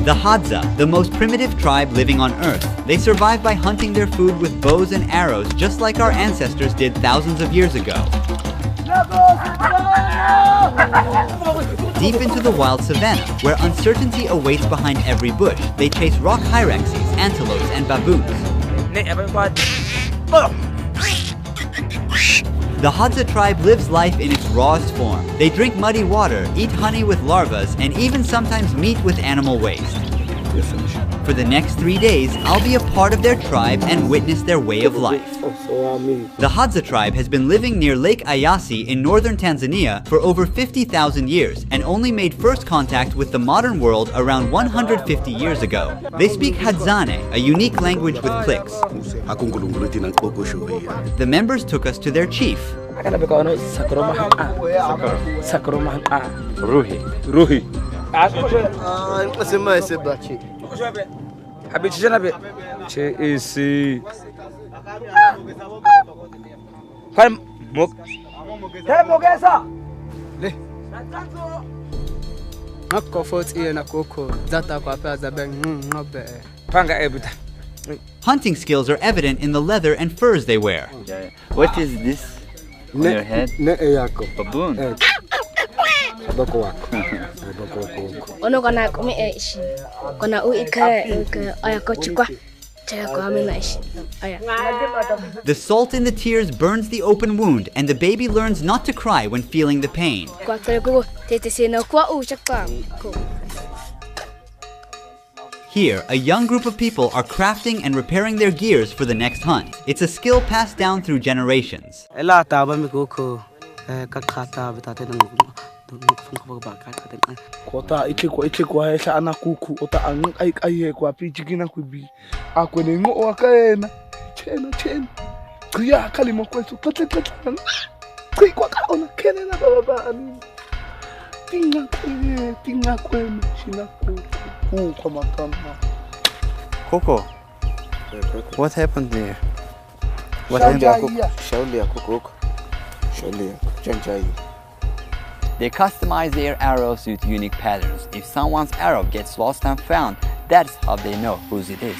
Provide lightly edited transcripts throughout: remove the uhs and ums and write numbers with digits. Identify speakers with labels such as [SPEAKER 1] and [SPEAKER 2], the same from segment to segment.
[SPEAKER 1] The Hadza, the most primitive tribe living on Earth. They survive by hunting their food with bows and arrows just like our ancestors did thousands of years ago. Deep into the wild savanna, where uncertainty awaits behind every bush, they chase rock hyraxes, antelopes, and baboons. The Hadza tribe lives life in its rawest form. They drink muddy water, eat honey with larvas, and even sometimes meat with animal waste. For the next 3 days, I'll be a part of their tribe and witness their way of life. The Hadza tribe has been living near Lake Eyasi in northern Tanzania for over 50,000 years and only made first contact with the modern world around 150 years ago. They speak Hadzane, a unique language with clicks. The members took us to their chief.
[SPEAKER 2] Ruhi.
[SPEAKER 1] Hunting skills are evident in the leather and furs they wear.
[SPEAKER 3] What is this on your head? Baboon.
[SPEAKER 1] The salt in the tears burns the open wound, and the baby learns not to cry when feeling the pain. Here, a young group of people are crafting and repairing their gears for the next hunt. It's a skill passed down through generations.
[SPEAKER 3] Coco, what happened there? What They customize their arrows with unique patterns. If someone's arrow gets lost and found, that's how they know whose it is.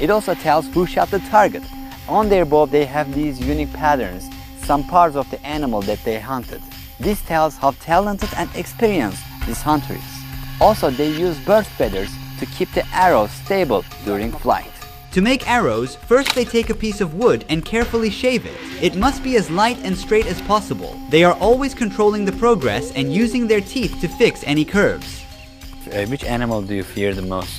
[SPEAKER 3] It also tells who shot the target. On their bow, they have these unique patterns, some parts of the animal that they hunted. This tells how talented and experienced this hunter is. Also, they use bird feathers to keep the arrow stable during flight.
[SPEAKER 1] To make arrows, first they take a piece of wood and carefully shave it. It must be as light and straight as possible. They are always controlling the progress and using their teeth to fix any curves.
[SPEAKER 3] Which animal do you fear the most?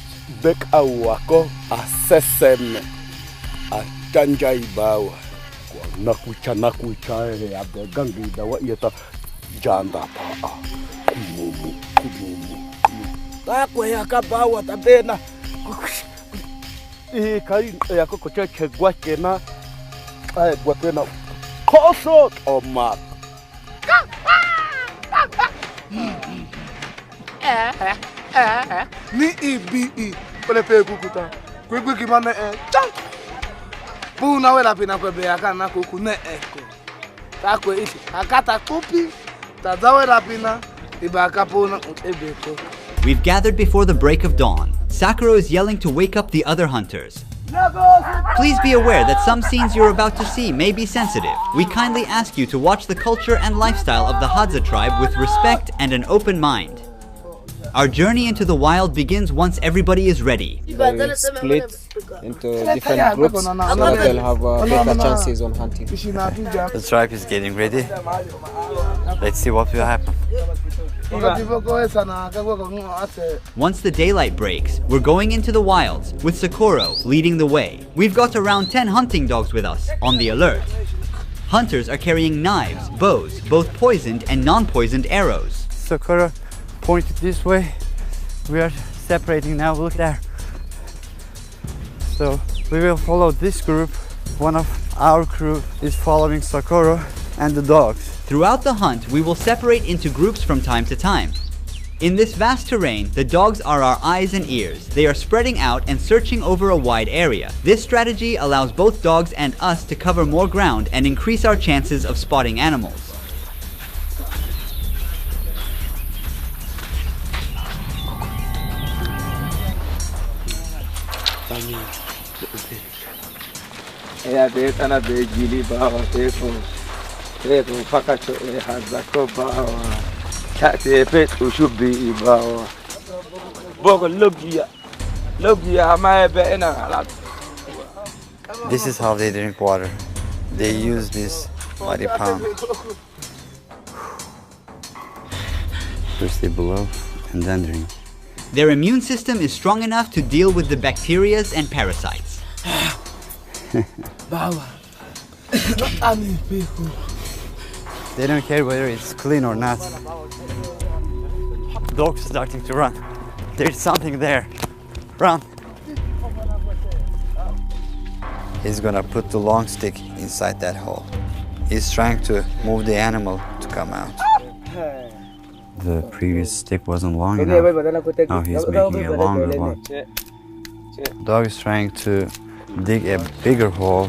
[SPEAKER 1] We've gathered before the break of dawn. Sakura is yelling to wake up the other hunters. Please be aware that some scenes you're about to see may be sensitive. We kindly ask you to watch the culture and lifestyle of the Hadza tribe with respect and an open mind. Our journey into the wild begins once everybody is ready.
[SPEAKER 4] They split into different groups so that they'll have better chances on hunting.
[SPEAKER 3] The tribe is getting ready. Let's see what will happen.
[SPEAKER 1] Once the daylight breaks, we're going into the wilds, with Socorro leading the way. We've got around 10 hunting dogs with us, on the alert. Hunters are carrying knives, bows, both poisoned and non-poisoned arrows.
[SPEAKER 3] Socorro pointed this way. We are separating now, look there. So we will follow this group. One of our crew is following Socorro and the dogs.
[SPEAKER 1] Throughout the hunt, we will separate into groups from time to time. In this vast terrain, the dogs are our eyes and ears. They are spreading out and searching over a wide area. This strategy allows both dogs and us to cover more ground and increase our chances of spotting animals.
[SPEAKER 2] Ya betana begili bawa teko pakacho hadza ko bawa kate pet ushubi bawa bogo logia hama beena halat.
[SPEAKER 3] This is how they drink water. They use this muddy palm. First they blow and then drink.
[SPEAKER 1] Their immune system is strong enough to deal with the bacteria and parasites.
[SPEAKER 3] They don't care whether it's clean or not. The dog's starting to run. There's something there. Run. He's gonna put the long stick inside that hole. He's trying to move the animal to come out. The previous stick wasn't long enough. Now he's making a longer one. Dog is trying to dig a bigger hole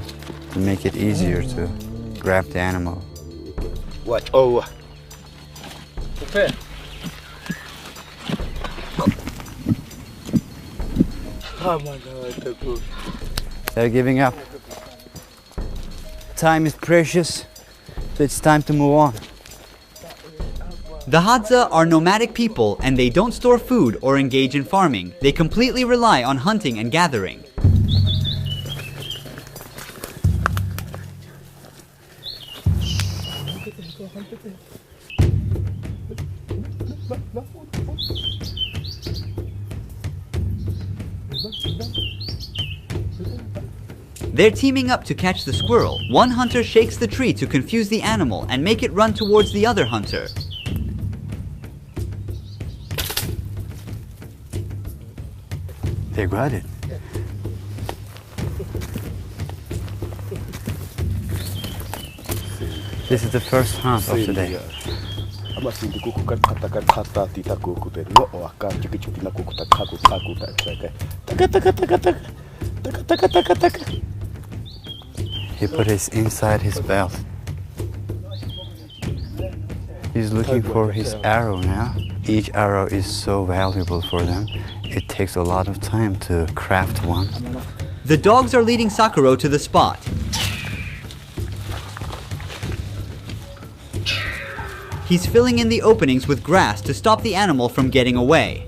[SPEAKER 3] to make it easier to grab the animal.
[SPEAKER 2] Watch over.
[SPEAKER 3] They're giving up. Time is precious, so it's time to move on.
[SPEAKER 1] The hadza are nomadic people and they don't store food or engage in farming. They completely rely on hunting and gathering. They're teaming up to catch the squirrel. One hunter shakes the tree to confuse the animal and make it run towards the other hunter.
[SPEAKER 3] They got it. This is the first hunt of the day. He put it inside his belt. He's looking for his arrow now. Each arrow is so valuable for them. It takes a lot of time to craft one.
[SPEAKER 1] The dogs are leading Sakuro to the spot. He's filling in the openings with grass to stop the animal from getting away.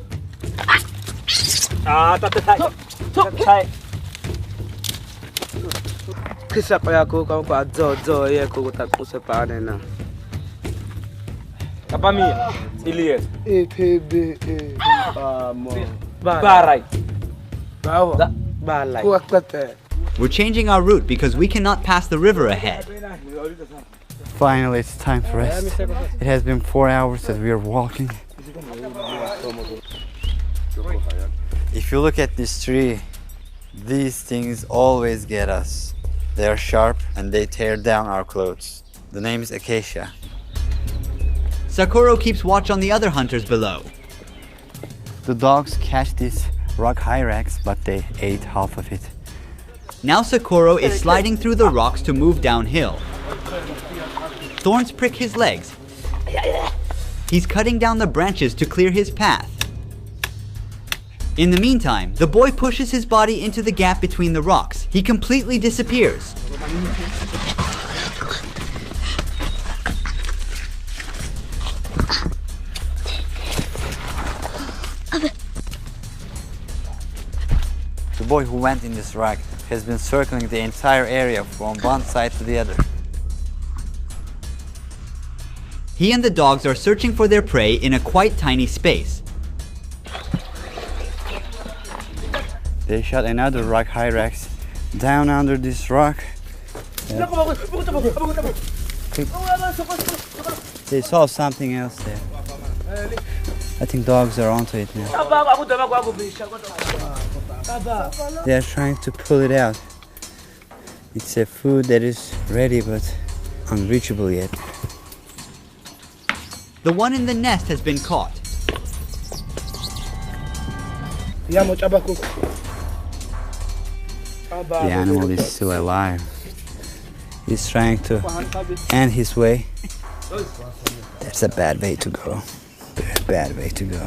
[SPEAKER 1] We're changing our route because we cannot pass the river ahead.
[SPEAKER 3] Finally, it's time for rest. It has been 4 hours that we are walking. If you look at this tree, these things always get us. They are sharp and they tear down our clothes. The name is acacia.
[SPEAKER 1] Sakuro keeps watch on the other hunters below.
[SPEAKER 3] The dogs catch this rock hyrax, but they ate half of it.
[SPEAKER 1] Now Sakuro is sliding through the rocks to move downhill. Thorns prick his legs. He's cutting down the branches to clear his path. In the meantime, the boy pushes his body into the gap between the rocks. He completely disappears.
[SPEAKER 3] The boy who went in this rock has been circling the entire area from one side to the other.
[SPEAKER 1] He and the dogs are searching for their prey in a quite tiny space.
[SPEAKER 3] They shot another rock hyrax down under this rock. They saw something else there. I think dogs are onto it now. They are trying to pull it out. It's a food that is ready but unreachable yet.
[SPEAKER 1] The one in the nest has been caught.
[SPEAKER 3] The animal is still alive. He's trying to end his way. That's a bad way to go. Very bad way to go.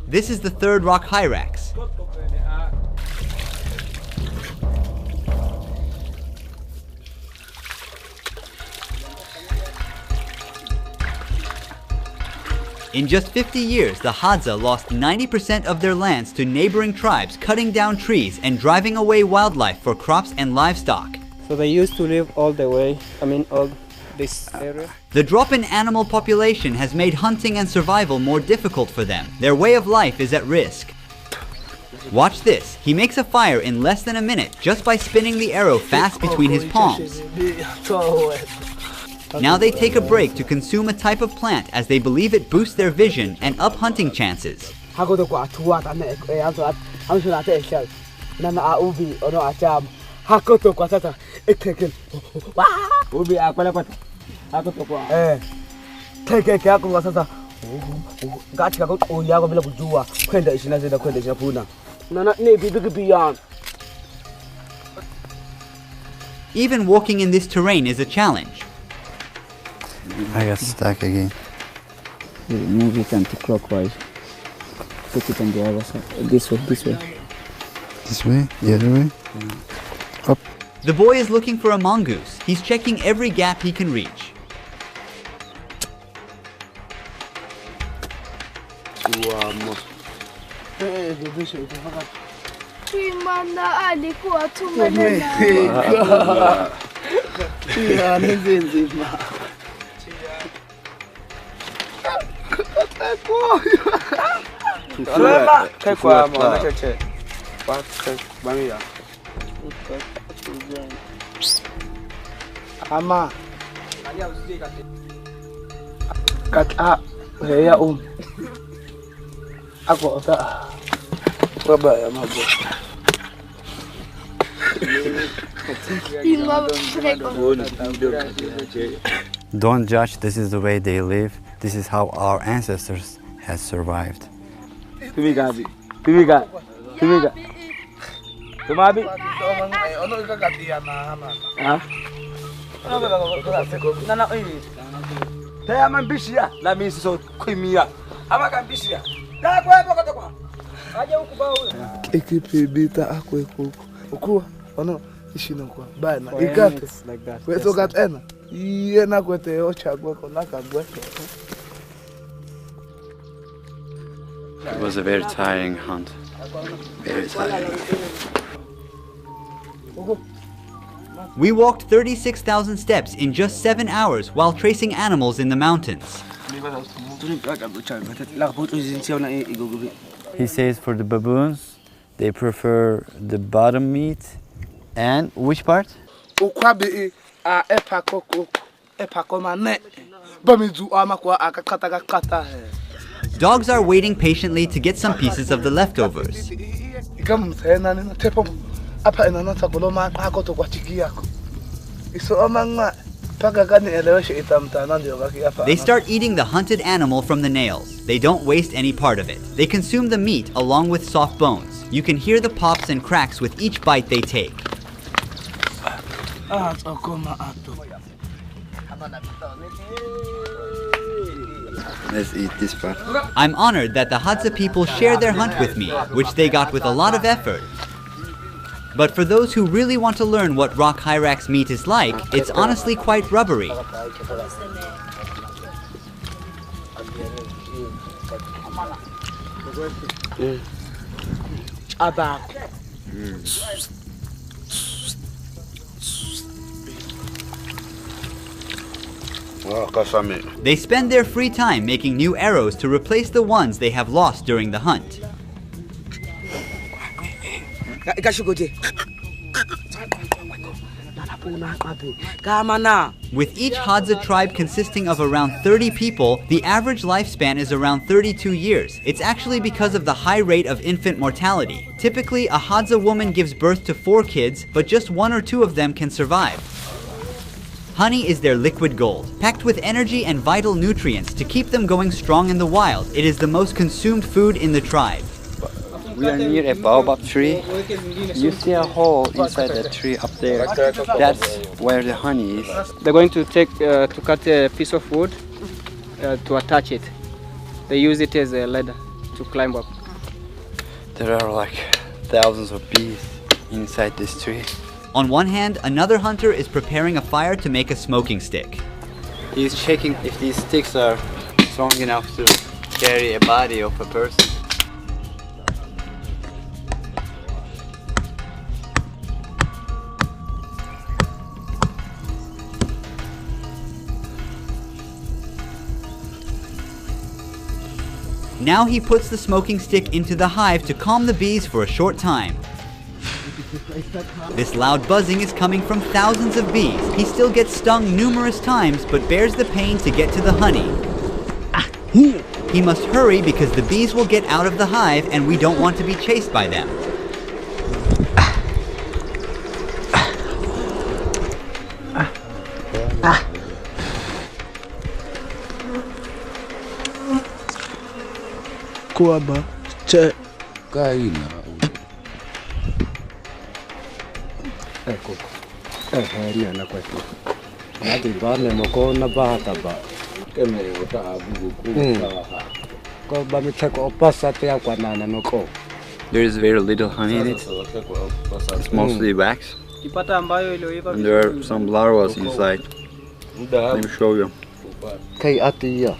[SPEAKER 1] This is the third rock hyrax. In just 50 years, the Hadza lost 90% of their lands to neighboring tribes, cutting down trees and driving away wildlife for crops and livestock.
[SPEAKER 4] So they used to live all the way, all this area.
[SPEAKER 1] The drop in animal population has made hunting and survival more difficult for them. Their way of life is at risk. Watch this. He makes a fire in less than a minute just by spinning the arrow fast between his palms. Now they take a break to consume a type of plant as they believe it boosts their vision and up hunting chances. Even walking in this terrain is a challenge.
[SPEAKER 3] I got stuck again.
[SPEAKER 5] Move it anti-clockwise. Put it on the other side. This way, this way.
[SPEAKER 3] This way? The other way? Up.
[SPEAKER 1] The boy is looking for a mongoose. He's checking every gap he can reach.
[SPEAKER 3] Don't judge, this is the way they live. This is how our ancestors has survived. It was a very tiring hunt. Very tiring.
[SPEAKER 1] We walked 36,000 steps in just 7 hours while tracing animals in the mountains.
[SPEAKER 3] He says for the baboons, they prefer the bottom meat. And which part?
[SPEAKER 1] Dogs are waiting patiently to get some pieces of the leftovers. They start eating the hunted animal from the nails. They don't waste any part of it. They consume the meat along with soft bones. You can hear the pops and cracks with each bite they take.
[SPEAKER 3] Let's eat this part.
[SPEAKER 1] I'm honored that the Hadza people share their hunt with me, which they got with a lot of effort. But for those who really want to learn what rock hyrax meat is like, it's honestly quite rubbery. They spend their free time making new arrows to replace the ones they have lost during the hunt. With each Hadza tribe consisting of around 30 people, the average lifespan is around 32 years. It's actually because of the high rate of infant mortality. Typically, a Hadza woman gives birth to 4 kids, but just 1 or 2 of them can survive. Honey is their liquid gold, packed with energy and vital nutrients to keep them going strong in the wild. It is the most consumed food in the tribe.
[SPEAKER 3] We are near a baobab tree. You see a hole inside the tree up there. That's where the honey is.
[SPEAKER 4] They're going to cut a piece of wood to attach it. They use it as a ladder to climb up.
[SPEAKER 3] There are like thousands of bees inside this tree.
[SPEAKER 1] On one hand, another hunter is preparing a fire to make a smoking stick.
[SPEAKER 3] He's checking if these sticks are strong enough to carry a body of a person.
[SPEAKER 1] Now he puts the smoking stick into the hive to calm the bees for a short time. This loud buzzing is coming from thousands of bees. He still gets stung numerous times, but bears the pain to get to the honey. He must hurry because the bees will get out of the hive and we don't want to be chased by them.
[SPEAKER 2] Kuaba, che.
[SPEAKER 6] Kaina.
[SPEAKER 2] Ecco. Riana questo. Nati barne mo ko na bata ba. Keme uta abu ku. Ko ba mi tsako passa te akwa na no ko.
[SPEAKER 3] There is very little honey in it. It's mostly wax. And there are some larvae inside. Let me show you.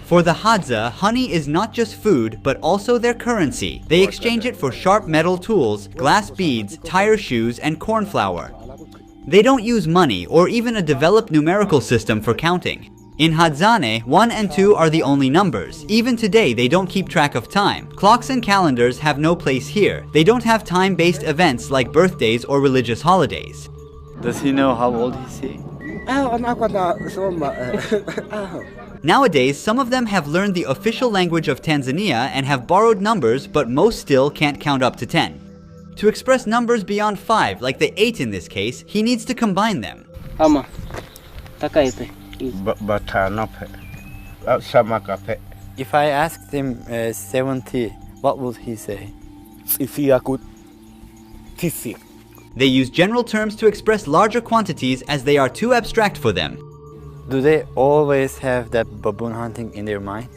[SPEAKER 1] For the Hadza, honey is not just food, but also their currency. They exchange it for sharp metal tools, glass beads, tire shoes, and corn flour. They don't use money or even a developed numerical system for counting. In Hadzane, 1 and 2 are the only numbers. Even today, they don't keep track of time. Clocks and calendars have no place here. They don't have time-based events like birthdays or religious holidays.
[SPEAKER 3] Does he know how old is he?
[SPEAKER 1] Nowadays, some of them have learned the official language of Tanzania and have borrowed numbers, but most still can't count up to 10. To express numbers beyond 5, like the 8 in this case, he needs to combine them.
[SPEAKER 3] If I asked him 70, what would he say?
[SPEAKER 1] They use general terms to express larger quantities as they are too abstract for them.
[SPEAKER 3] Do they always have that baboon hunting in their mind?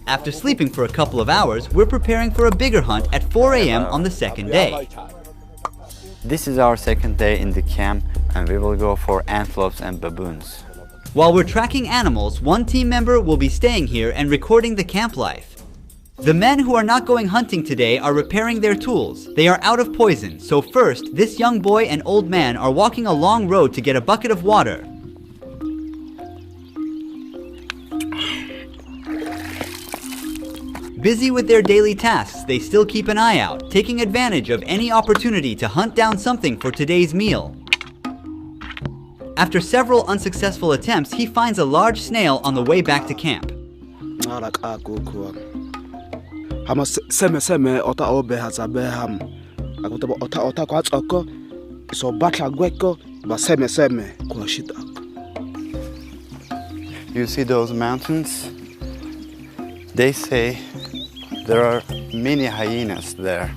[SPEAKER 1] After sleeping for a couple of hours, we're preparing for a bigger hunt at 4 a.m. on the second day.
[SPEAKER 3] This is our second day in the camp and we will go for antelopes and baboons.
[SPEAKER 1] While we're tracking animals, one team member will be staying here and recording the camp life. The men who are not going hunting today are repairing their tools. They are out of poison, so first, this young boy and old man are walking a long road to get a bucket of water. Busy with their daily tasks, they still keep an eye out, taking advantage of any opportunity to hunt down something for today's meal. After several unsuccessful attempts, he finds a large snail on the way back to camp.
[SPEAKER 3] You see those mountains? They say there are many hyenas there.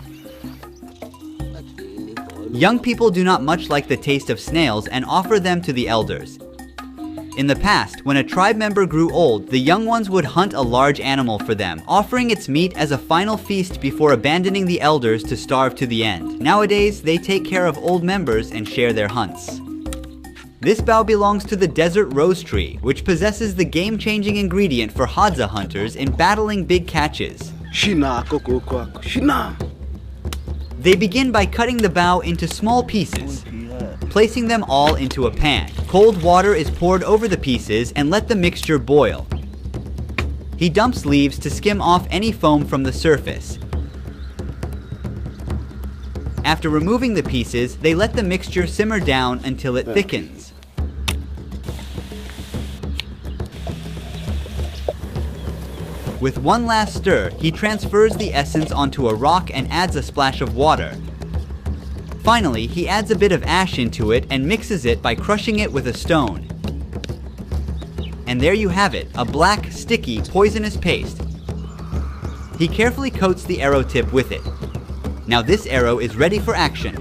[SPEAKER 1] Young people do not much like the taste of snails and offer them to the elders. In the past, when a tribe member grew old, the young ones would hunt a large animal for them, offering its meat as a final feast before abandoning the elders to starve to the end. Nowadays, they take care of old members and share their hunts. This bough belongs to the desert rose tree, which possesses the game-changing ingredient for hadza hunters in battling big catches. They begin by cutting the bough into small pieces, placing them all into a pan. Cold water is poured over the pieces and let the mixture boil. He dumps leaves to skim off any foam from the surface. After removing the pieces, they let the mixture simmer down until it thickens. With one last stir, he transfers the essence onto a rock and adds a splash of water. Finally, he adds a bit of ash into it and mixes it by crushing it with a stone. And there you have it, a black, sticky, poisonous paste. He carefully coats the arrow tip with it. Now this arrow is ready for action.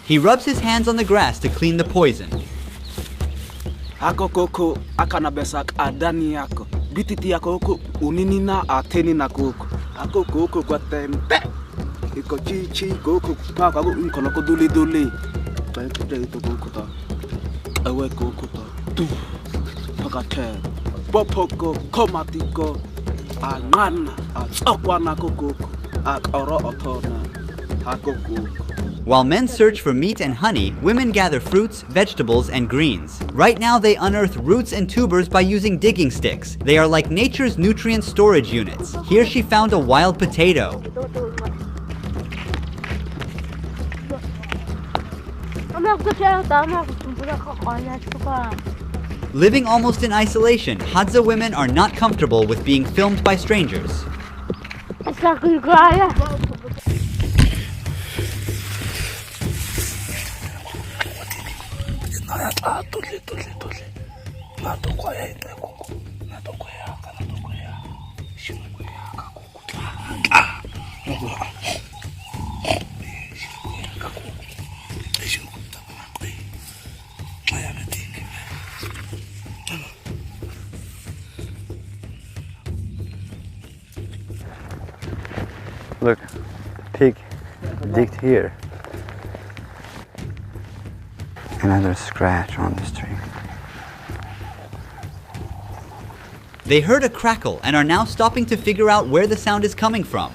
[SPEAKER 1] He rubs his hands on the grass to clean the poison.
[SPEAKER 6] Ako koko akana besak adani yako. Bititi yako koko unini na ateni na koko. Ako koko kwa tempe. Iko chi koko paka ko inkono ko duli duli. Pai puta ito koko ta. Awe koko ta. Tu. Paka te. Popoko komatiko. Angana atokwana koko. Akoro otona. Ako koko.
[SPEAKER 1] While men search for meat and honey, women gather fruits, vegetables, and greens. Right now they unearth roots and tubers by using digging sticks. They are like nature's nutrient storage units. Here she found a wild potato. Living almost in isolation, Hadza women are not comfortable with being filmed by strangers.
[SPEAKER 3] Look, pig digged here. Another scratch on this tree.
[SPEAKER 1] They heard a crackle and are now stopping to figure out where the sound is coming from.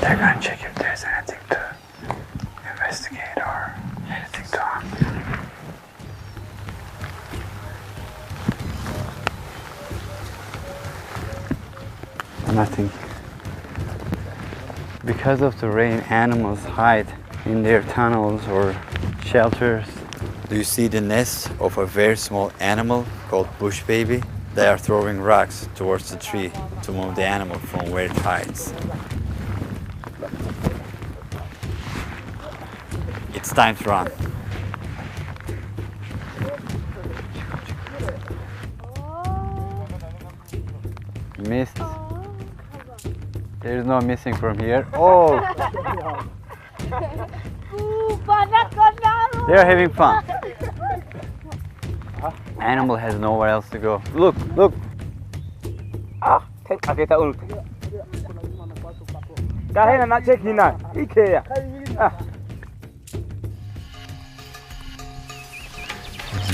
[SPEAKER 3] They're gonna check if there's anything to investigate or anything to hunt. Nothing. Because of the rain, animals hide in their tunnels or shelters. Do you see the nest of a very small animal called bush baby? They are throwing rocks towards the tree to move the animal from where it hides. It's time to run. Missed. There's no missing from here. Oh! They're having fun. Animal has nowhere else to go. Look, look. There's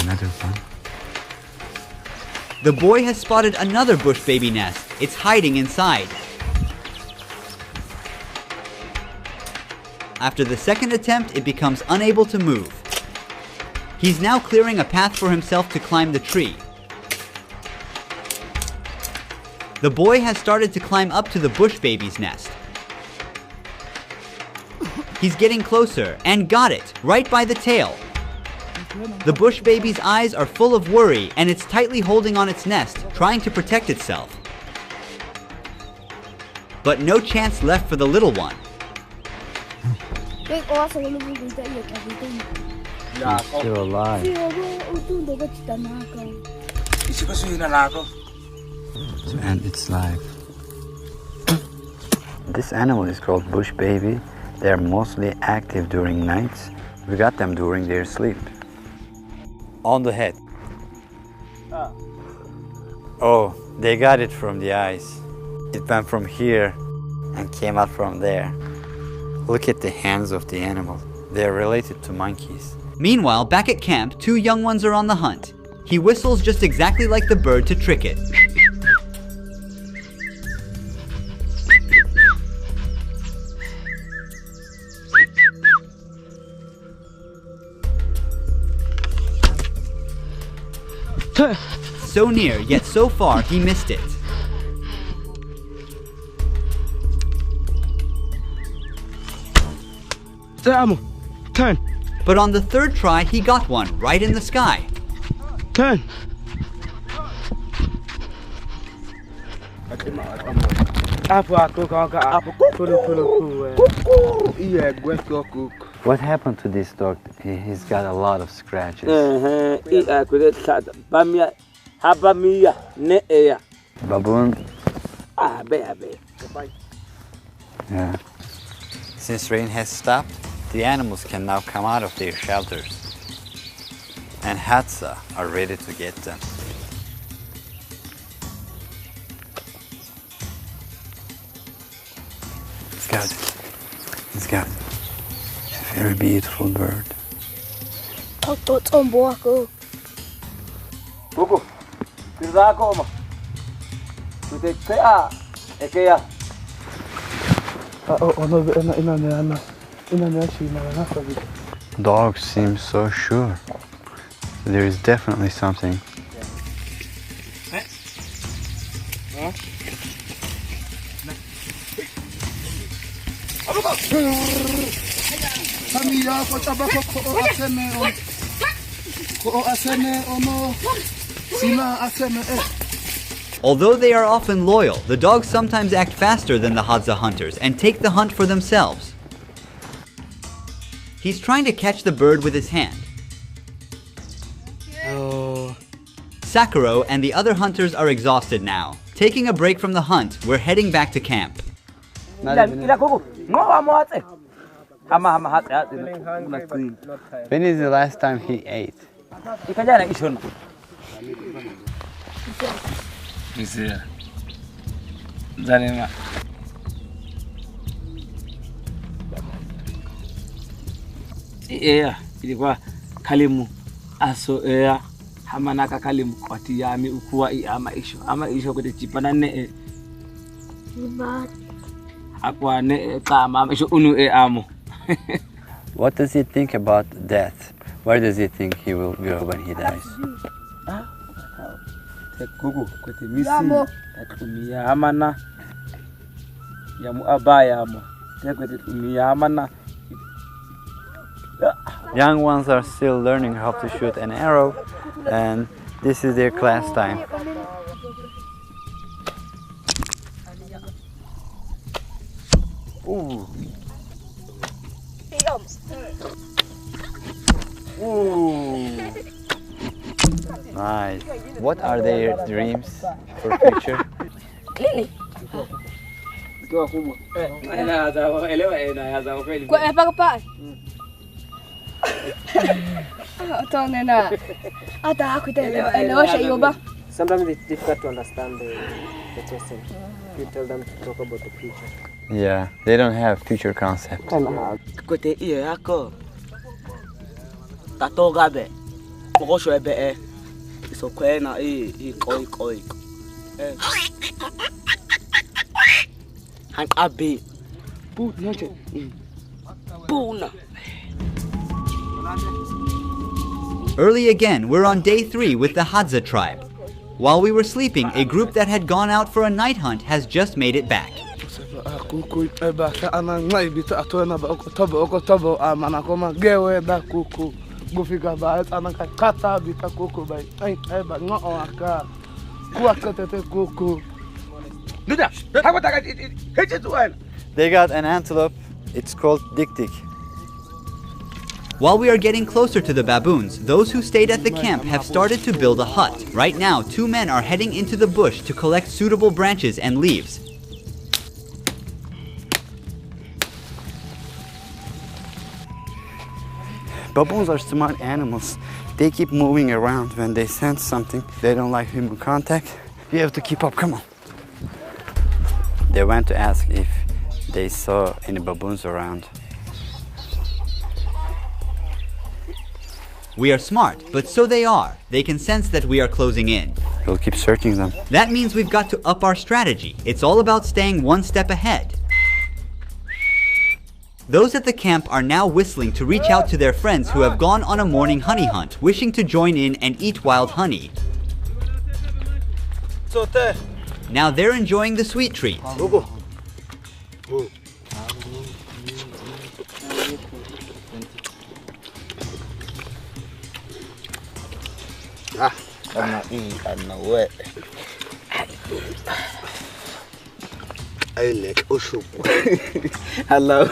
[SPEAKER 3] another one.
[SPEAKER 1] The boy has spotted another bush baby nest. It's hiding inside. After the second attempt, it becomes unable to move. He's now clearing a path for himself to climb the tree. The boy has started to climb up to the bush baby's nest. He's getting closer and got it, right by the tail. The bush baby's eyes are full of worry and it's tightly holding on its nest, trying to protect itself. But no chance left for the little one.
[SPEAKER 3] He's still alive. To end its life. This animal is called bush baby. They are mostly active during nights. We got them during their sleep. On the head. Oh, they got it from the eyes. It went from here and came out from there. Look at the hands of the animal. They are related to monkeys.
[SPEAKER 1] Meanwhile, back at camp, 2 young ones are on the hunt. He whistles just exactly like the bird to trick it. So near, yet so far, he missed it.
[SPEAKER 2] Turn.
[SPEAKER 1] But on the 3rd try, he got one right in the sky.
[SPEAKER 2] Turn.
[SPEAKER 3] What happened to this dog? He's got a lot of scratches. Baboon? Yeah. Since rain has stopped, the animals can now come out of their shelters. And hadza are ready to get them. He's got a very beautiful bird. Dogs seem so sure. There is definitely something.
[SPEAKER 1] Although they are often loyal, the dogs sometimes act faster than the hadza hunters and take the hunt for themselves. He's trying to catch the bird with his hand. Sakuro and the other hunters are exhausted now. Taking a break from the hunt, we're heading back to camp.
[SPEAKER 3] When is the last time he ate?
[SPEAKER 7] Ilikuwa kalimu aso hamanaka kalimu kwati yami ukuwa ama isho kote chipana ne akwa ne kama isho unu amo.
[SPEAKER 3] What does he think about death? Where does he think he will go when he dies?
[SPEAKER 7] Kuku kote misi atumia amana yamu abaya amo kote tumia amana.
[SPEAKER 3] Young ones are still learning how to shoot an arrow, and this is their class time. Ooh. Ooh. Nice. What are their dreams for future?
[SPEAKER 4] Sometimes it's difficult to understand the question. You tell them to talk about the future.
[SPEAKER 3] Yeah, they don't have future concept.
[SPEAKER 7] Kote iyo yako tatoga be pokosho ebe isokwena koi hankabe Puna.
[SPEAKER 1] Early again, we're on day 3 with the Hadza tribe. While we were sleeping, a group that had gone out for a night hunt has just made it back.
[SPEAKER 3] They got an antelope. It's called dik-dik.
[SPEAKER 1] While we are getting closer to the baboons, those who stayed at the camp have started to build a hut. Right now, 2 men are heading into the bush to collect suitable branches and leaves.
[SPEAKER 3] Baboons are smart animals. They keep moving around when they sense something. They don't like human contact. You have to keep up, come on. They went to ask if they saw any baboons around.
[SPEAKER 1] We are smart, but so they are. They can sense that we are closing in.
[SPEAKER 3] We'll keep searching them.
[SPEAKER 1] That means we've got to up our strategy. It's all about staying one step ahead. Those at the camp are now whistling to reach out to their friends who have gone on a morning honey hunt, wishing to join in and eat wild honey. Now they're enjoying the sweet treat.
[SPEAKER 7] Hello.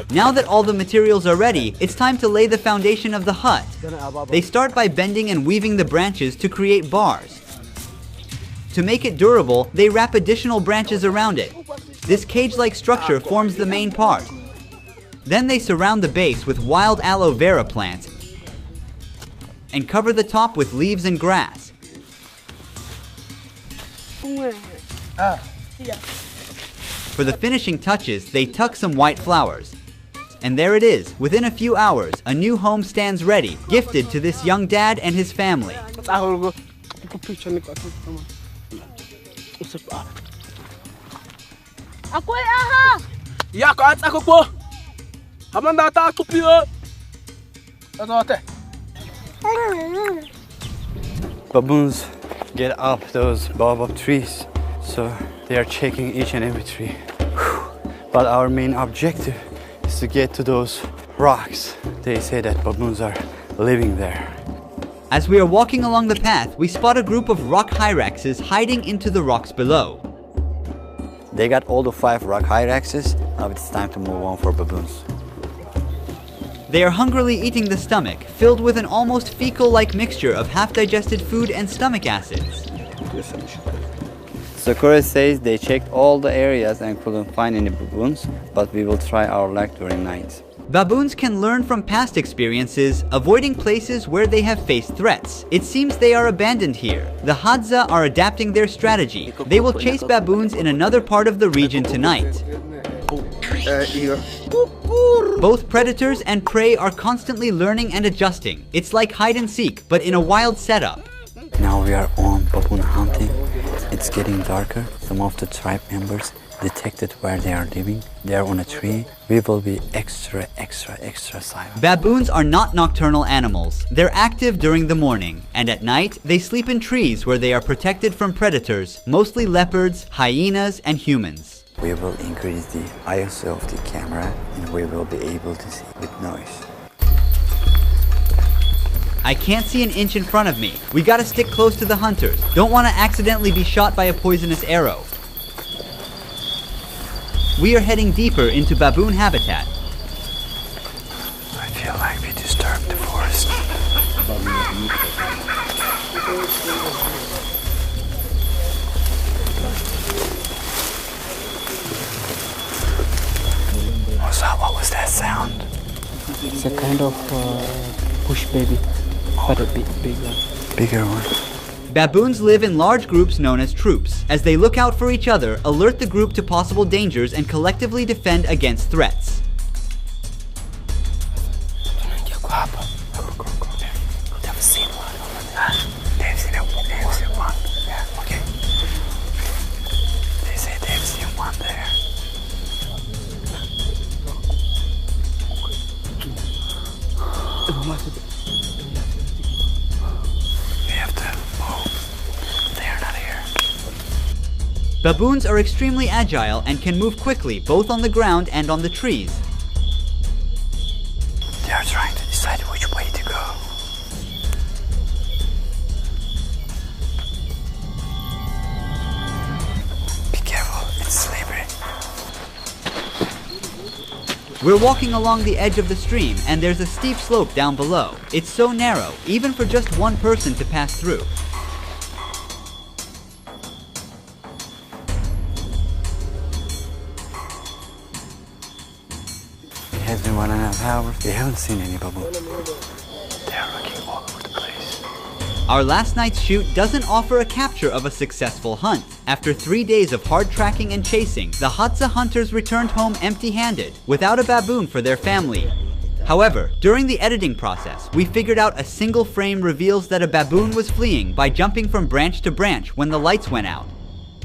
[SPEAKER 1] Now that all the materials are ready, it's time to lay the foundation of the hut. They start by bending and weaving the branches to create bars. To make it durable, they wrap additional branches around it. This cage-like structure forms the main part. Then they surround the base with wild aloe vera plants and cover the top with leaves and grass. For the finishing touches, they tuck some white flowers. And there it is. Within a few hours, a new home stands ready, gifted to this young dad and his family.
[SPEAKER 3] Baboons get up those baobab trees, so they are checking each and every tree. But our main objective is to get to those rocks. They say that baboons are living there.
[SPEAKER 1] As we are walking along the path, we spot a group of rock hyraxes hiding into the rocks below.
[SPEAKER 3] They got all the 5 rock hyraxes. Now it's time to move on for baboons.
[SPEAKER 1] They are hungrily eating the stomach, filled with an almost fecal-like mixture of half-digested food and stomach acids.
[SPEAKER 3] Sakura says they checked all the areas and couldn't find any baboons, but we will try our luck during night.
[SPEAKER 1] Baboons can learn from past experiences, avoiding places where they have faced threats. It seems they are abandoned here. The hadza are adapting their strategy. They will chase baboons in another part of the region tonight. Both predators and prey are constantly learning and adjusting. It's like hide and seek, but in a wild setup.
[SPEAKER 3] Now we are on baboon hunting. It's getting darker. Some of the tribe members detected where they are living. They are on a tree. We will be extra silent.
[SPEAKER 1] Baboons are not nocturnal animals. They're active during the morning, and at night, they sleep in trees where they are protected from predators, mostly leopards, hyenas, and humans.
[SPEAKER 3] We will increase the ISO of the camera, and we will be able to see with noise.
[SPEAKER 1] I can't see an inch in front of me. We gotta stick close to the hunters. Don't want to accidentally be shot by a poisonous arrow. We are heading deeper into baboon habitat.
[SPEAKER 3] I feel like we disturbed the forest. What was that sound?
[SPEAKER 4] It's a kind of bush baby, but a big one.
[SPEAKER 3] Bigger one.
[SPEAKER 1] Baboons live in large groups known as troops. As they look out for each other, alert the group to possible dangers, and collectively defend against threats.
[SPEAKER 3] They've seen one. They've seen one. Yeah, okay. They say they've seen one there. We have to move. They are not here.
[SPEAKER 1] Baboons are extremely agile and can move quickly both on the ground and on the trees.
[SPEAKER 3] They are trying to decide which way to go. Be careful, it's slippery.
[SPEAKER 1] We're walking along the edge of the stream, and there's a steep slope down below. It's so narrow, even for just one person to pass through.
[SPEAKER 3] It has been 1.5 hours. We haven't seen any baboon. They are looking all over the place.
[SPEAKER 1] Our last night's shoot doesn't offer a capture of a successful hunt. After 3 days of hard tracking and chasing, the hadza hunters returned home empty-handed, without a baboon for their family. However, during the editing process, we figured out a single frame reveals that a baboon was fleeing by jumping from branch to branch when the lights went out.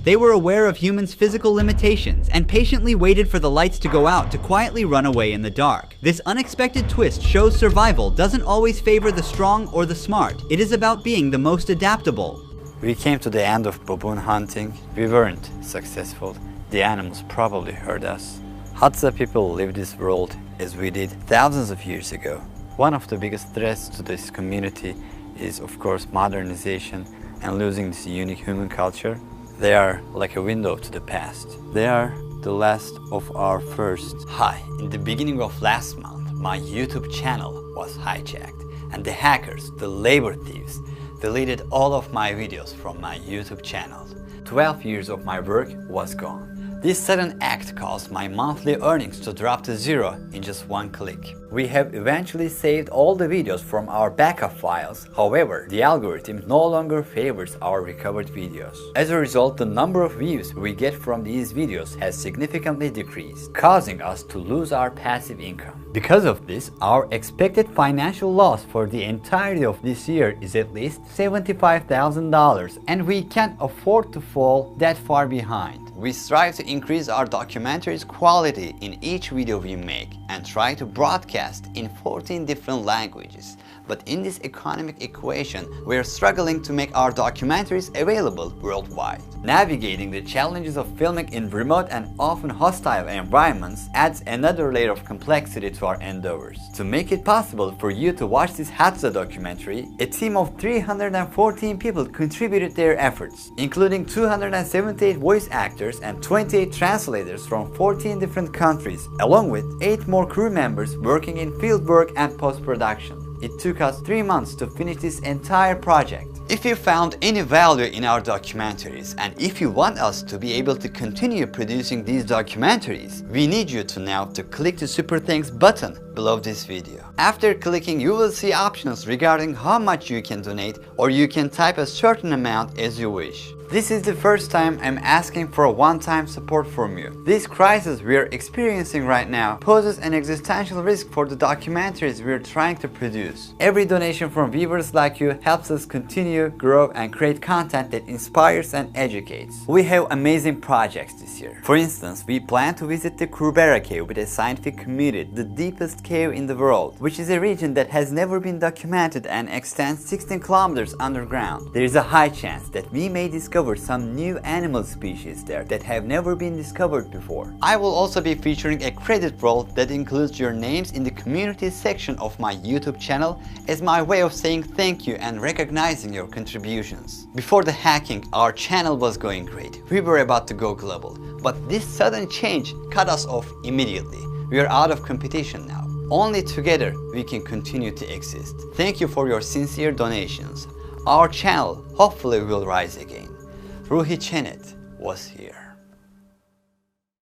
[SPEAKER 1] They were aware of humans' physical limitations and patiently waited for the lights to go out to quietly run away in the dark. This unexpected twist shows survival doesn't always favor the strong or the smart. It is about being the most adaptable.
[SPEAKER 3] We came to the end of baboon hunting. We weren't successful. The animals probably heard us. Hadza people live this world as we did thousands of years ago. One of the biggest threats to this community is, of course, modernization and losing this unique human culture. They are like a window to the past. They are the last of our first. Hi, in the beginning of last month, my YouTube channel was hijacked, and the hackers, the labor thieves, deleted all of my videos from my YouTube channel. 12 years of my work was gone. This sudden act caused my monthly earnings to drop to zero in just one click. We have eventually saved all the videos from our backup files. However, the algorithm no longer favors our recovered videos. As a result, the number of views we get from these videos has significantly decreased, causing us to lose our passive income. Because of this, our expected financial loss for the entirety of this year is at least $75,000, and we can't afford to fall that far behind. We strive to increase our documentary's quality in each video we make and try to broadcast in 14 different languages. But in this economic equation, we are struggling to make our documentaries available worldwide. Navigating the challenges of filming in remote and often hostile environments adds another layer of complexity to our endeavors. To make it possible for you to watch this hadza documentary, a team of 314 people contributed their efforts, including 278 voice actors and 28 translators from 14 different countries, along with 8 more crew members working in fieldwork and post-production. It took us 3 months to finish this entire project. If you found any value in our documentaries, and if you want us to be able to continue producing these documentaries, we need you to now to click the Super Thanks button below this video. After clicking, you will see options regarding how much you can donate, or you can type a certain amount as you wish. This is the first time I'm asking for a one-time support from you. This crisis we are experiencing right now poses an existential risk for the documentaries we are trying to produce. Every donation from viewers like you helps us continue, grow, and create content that inspires and educates. We have amazing projects this year. For instance, we plan to visit the Kurbera cave with a scientific community, the deepest cave in the world, which is a region that has never been documented and extends 16 kilometers underground. There is a high chance that we may discover some new animal species there that have never been discovered before. I will also be featuring a credit roll that includes your names in the community section of my YouTube channel as my way of saying thank you and recognizing your contributions. Before the hacking, our channel was going great. We were about to go global, but this sudden change cut us off immediately. We are out of competition now. Only together we can continue to exist. Thank you for your sincere donations. Our channel hopefully will rise again. Ruhi Çenet was here.